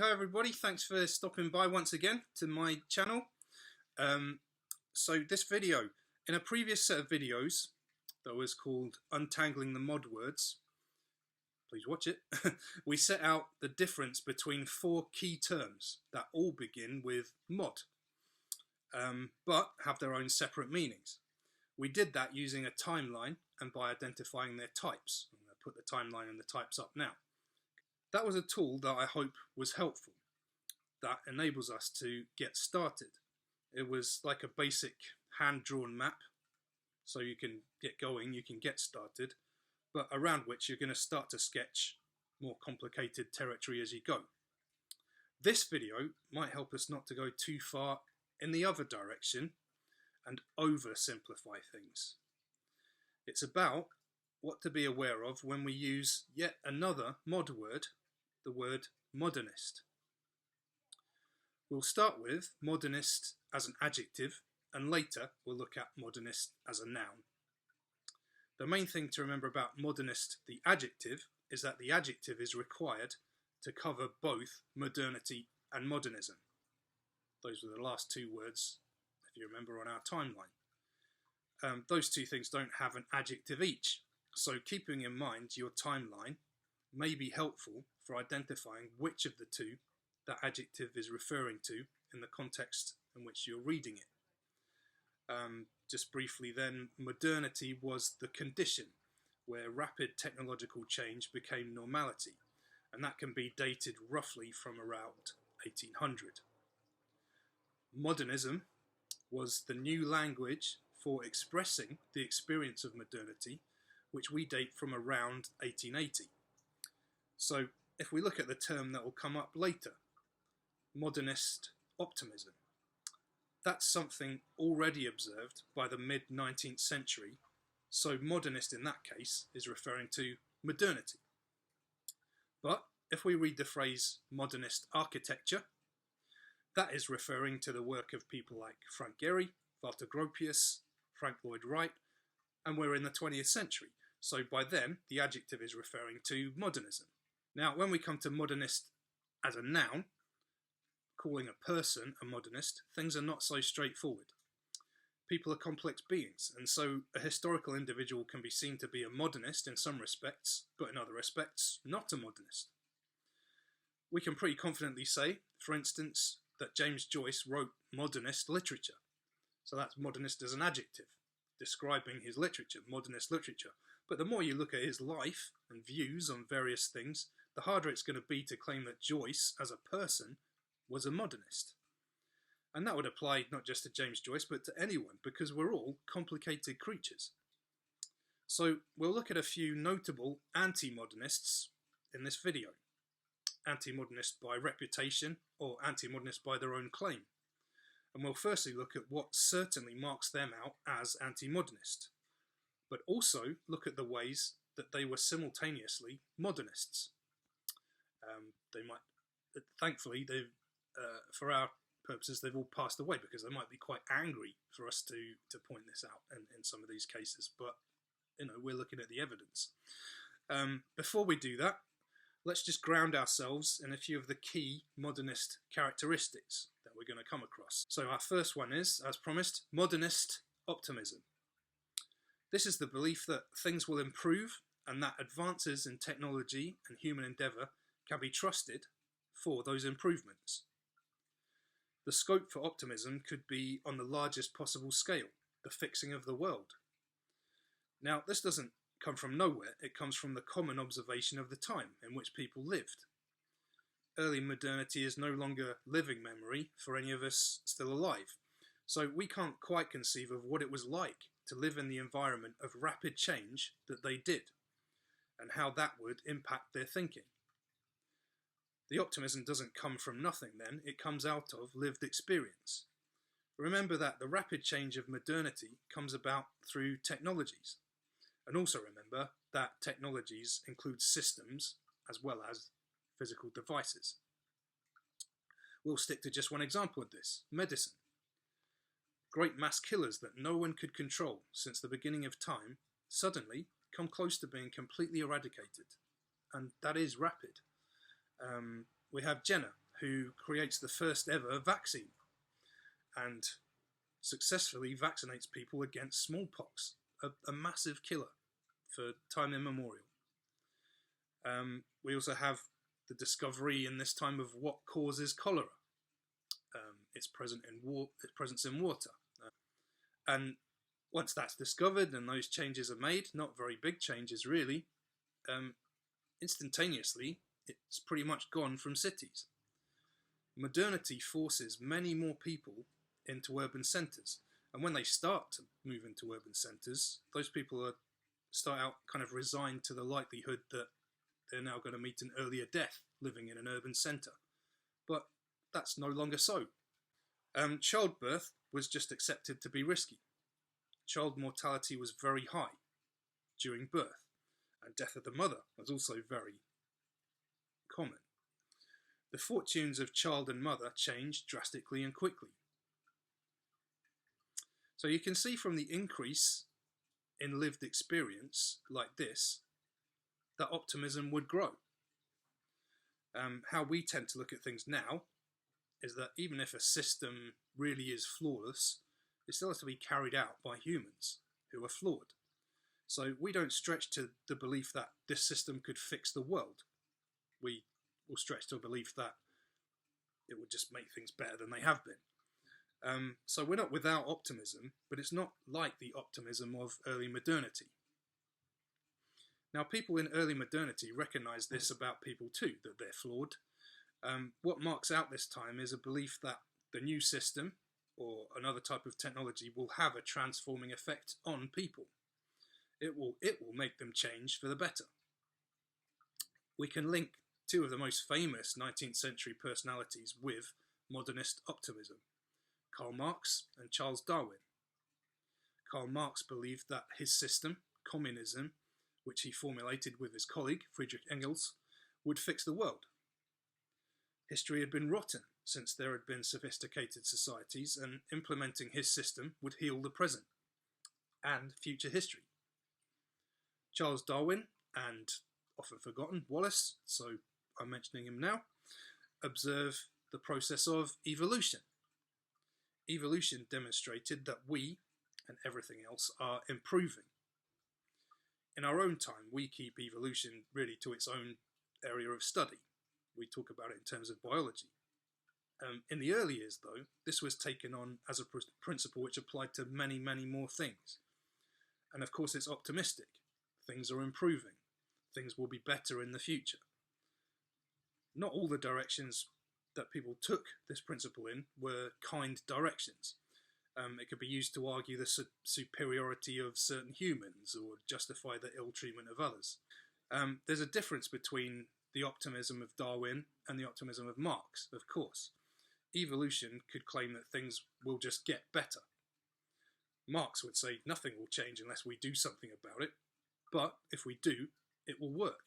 Hello everybody, thanks for stopping by once again to my channel. So this video, in a previous set of videos that was called Untangling the Mod Words, please watch it, we set out the difference between four key terms that all begin with mod, but have their own separate meanings. We did that using a timeline and by identifying their types. I'm going to put the timeline and the types up now. That was a tool that I hope was helpful, that enables us to get started. It was like a basic hand-drawn map, so you can get going, you can get started, but around which you're going to start to sketch more complicated territory as you go. This video might help us not to go too far in the other direction and oversimplify things. It's about what to be aware of when we use yet another mod word, the word modernist. We'll start with modernist as an adjective, and later we'll look at modernist as a noun. The main thing to remember about modernist, the adjective, is that the adjective is required to cover both modernity and modernism. Those were the last two words, if you remember, on our timeline. Those two things don't have an adjective each, so keeping in mind your timeline may be helpful for identifying which of the two that adjective is referring to in the context in which you're reading it. Just briefly then, modernity was the condition where rapid technological change became normality, and that can be dated roughly from around 1800. Modernism was the new language for expressing the experience of modernity, which we date from around 1880. So if we look at the term that will come up later, modernist optimism, that's something already observed by the mid-19th century, so modernist in that case is referring to modernity. But if we read the phrase modernist architecture, that is referring to the work of people like Frank Gehry, Walter Gropius, Frank Lloyd Wright, and we're in the 20th century, so by then the adjective is referring to modernism. Now when we come to modernist as a noun, calling a person a modernist, things are not so straightforward. People are complex beings, and so a historical individual can be seen to be a modernist in some respects, but in other respects not a modernist. We can pretty confidently say, for instance, that James Joyce wrote modernist literature. So that's modernist as an adjective, describing his literature, modernist literature. But the more you look at his life and views on various things, the harder it's going to be to claim that Joyce, as a person, was a modernist. And that would apply not just to James Joyce, but to anyone, because we're all complicated creatures. So we'll look at a few notable anti-modernists in this video. Anti-modernist by reputation, or anti-modernist by their own claim. And we'll firstly look at what certainly marks them out as anti-modernist, but also look at the ways that they were simultaneously modernists. Thankfully, for our purposes, they've all passed away because they might be quite angry for us to point this out in some of these cases, but we're looking at the evidence. Before we do that, let's just ground ourselves in a few of the key modernist characteristics that we're going to come across. So our first one is, as promised, modernist optimism. This is the belief that things will improve and that advances in technology and human endeavour can be trusted for those improvements. The scope for optimism could be on the largest possible scale, the fixing of the world. Now, this doesn't come from nowhere, it comes from the common observation of the time in which people lived. Early modernity is no longer living memory for any of us still alive, so we can't quite conceive of what it was like to live in the environment of rapid change that they did, and how that would impact their thinking. The optimism doesn't come from nothing then, it comes out of lived experience. Remember that the rapid change of modernity comes about through technologies. And also remember that technologies include systems as well as physical devices. We'll stick to just one example of this, medicine. Great mass killers that no one could control since the beginning of time suddenly come close to being completely eradicated. And that is rapid. We have Jenner, who creates the first ever vaccine and successfully vaccinates people against smallpox, a massive killer for time immemorial. We also have the discovery in this time of what causes cholera. Its presence in water. And once that's discovered and those changes are made, not very big changes really, instantaneously it's pretty much gone from cities. Modernity forces many more people into urban centres, and when they start to move into urban centres, those people start out kind of resigned to the likelihood that they're now going to meet an earlier death living in an urban centre. But that's no longer so. Childbirth was just accepted to be risky. Child mortality was very high during birth, and death of the mother was also very common. The fortunes of child and mother changed drastically and quickly. So you can see from the increase in lived experience like this that optimism would grow. How we tend to look at things now is that even if a system really is flawless, it still has to be carried out by humans who are flawed. So we don't stretch to the belief that this system could fix the world. We will stretch to a belief that it would just make things better than they have been. So we're not without optimism, but it's not like the optimism of early modernity. Now, people in early modernity recognise this about people too, that they're flawed. What marks out this time is a belief that the new system or another type of technology will have a transforming effect on people. It will make them change for the better. We can link two of the most famous 19th century personalities with modernist optimism, Karl Marx and Charles Darwin. Karl Marx believed that his system, communism, which he formulated with his colleague Friedrich Engels, would fix the world. History had been rotten since there had been sophisticated societies, and implementing his system would heal the present and future history. Charles Darwin, and often forgotten Wallace, so I'm mentioning him now, observe the process of evolution. Evolution demonstrated that we and everything else are improving. In our own time, we keep evolution really to its own area of study. We talk about it in terms of biology. In the early years, though, this was taken on as a principle which applied to many, many more things. And of course, it's optimistic. Things are improving. Things will be better in the future. Not all the directions that people took this principle in were kind directions. It could be used to argue the superiority of certain humans or justify the ill treatment of others. There's a difference between the optimism of Darwin and the optimism of Marx, of course. Evolution could claim that things will just get better. Marx would say nothing will change unless we do something about it, but if we do, it will work.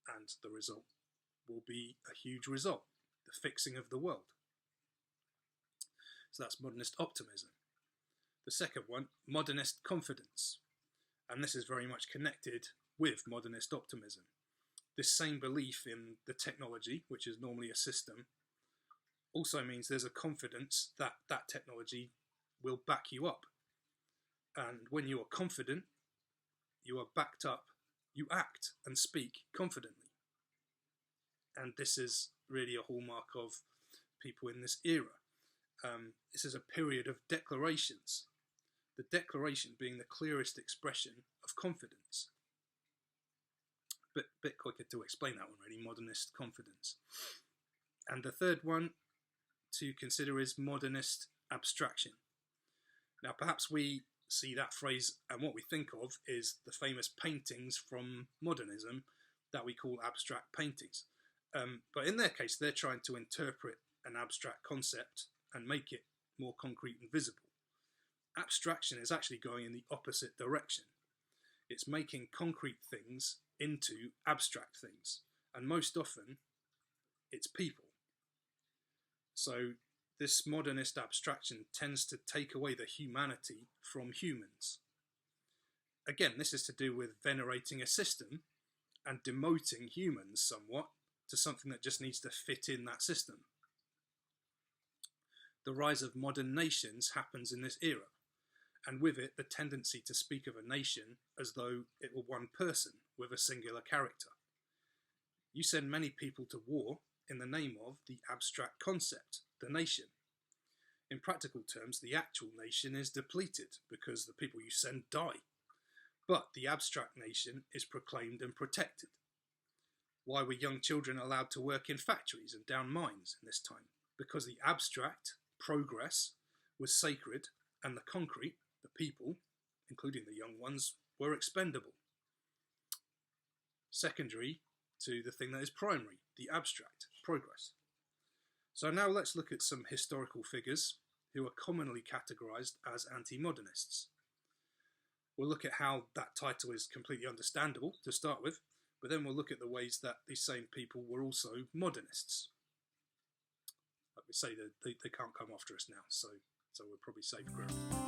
And the result will be a huge result, the fixing of the world. So that's modernist optimism. The second one, modernist confidence. And this is very much connected with modernist optimism. This same belief in the technology, which is normally a system, also means there's a confidence that that technology will back you up. And when you are confident, you are backed up, you act and speak confidently. And this is really a hallmark of people in this era. This is a period of declarations, the declaration being the clearest expression of confidence. Bit quicker to explain that one really, modernist confidence. And the third one to consider is modernist abstraction. Now perhaps we see that phrase and what we think of is the famous paintings from modernism that we call abstract paintings. But in their case, they're trying to interpret an abstract concept and make it more concrete and visible. Abstraction is actually going in the opposite direction. It's making concrete things into abstract things, and most often it's people. So this modernist abstraction tends to take away the humanity from humans. Again, this is to do with venerating a system and demoting humans somewhat to something that just needs to fit in that system. The rise of modern nations happens in this era, and with it the tendency to speak of a nation as though it were one person with a singular character. You send many people to war in the name of the abstract concept, the nation. In practical terms, the actual nation is depleted because the people you send die. But the abstract nation is proclaimed and protected. Why were young children allowed to work in factories and down mines in this time? Because the abstract, progress, was sacred, and the concrete, the people, including the young ones, were expendable. Secondary to the thing that is primary, the abstract, progress. So now let's look at some historical figures who are commonly categorised as anti-modernists. We'll look at how that title is completely understandable to start with, but then we'll look at the ways that these same people were also modernists. Like we say, they can't come after us now, so we're probably safe ground.